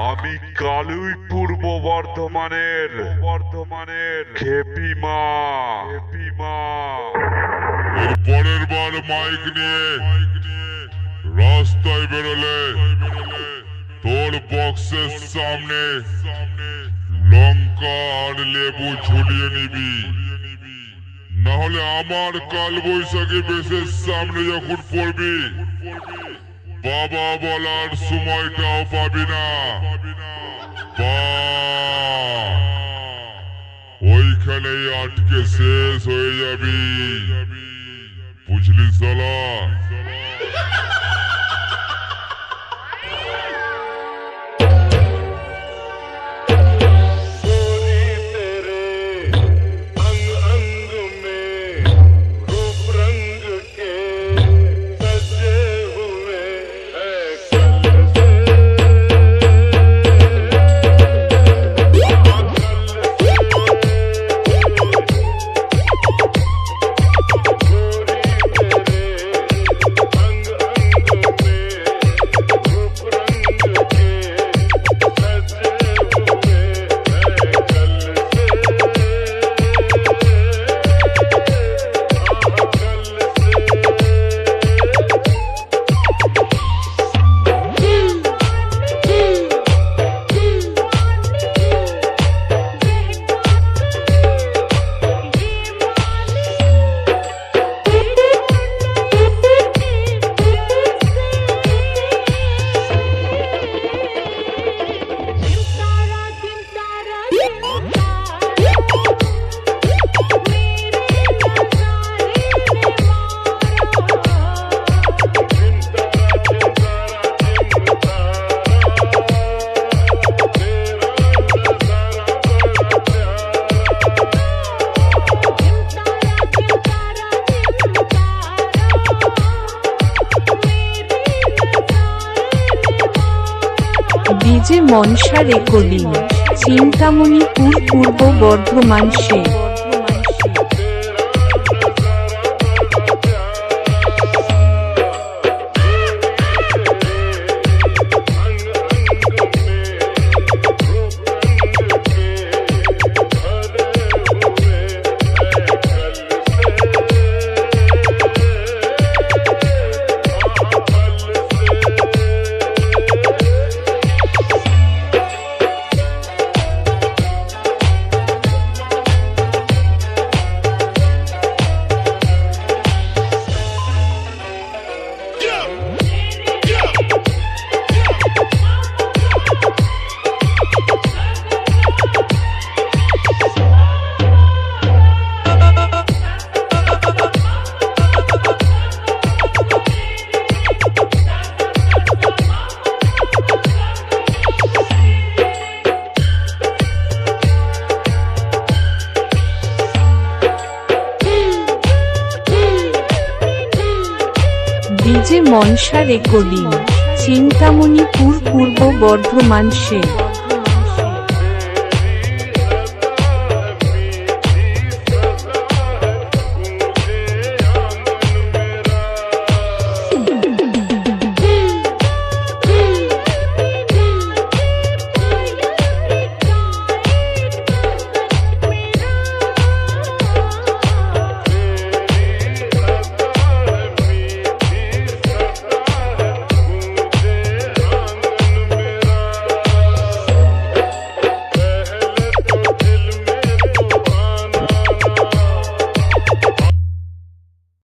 আমি কালুই পূর্ব বর্ধমানের খেপিমা। পরের বার মাইক নিয়ে রাস্তায় বেরোলে তোর বক্সের সামনে লঙ্কা আর লেবু ঝুলিয়ে নিবি, না হলে আমার কাল বৈশাখী বেশের সামনে যখন পড়বি বাবা বলার সময়টাও পাবি না। ওইখানেই আটকে শেষ হয়ে যাবি, বুঝলি শালা? ডিজে মনসা রেকর্ডিং, চিন্তামণিপুর, পূর্ব বর্ধমান। সে ডিজে মনসা রেকর্ডিং, চিন্তামণিপুর, পূর্ব বর্ধমান। সে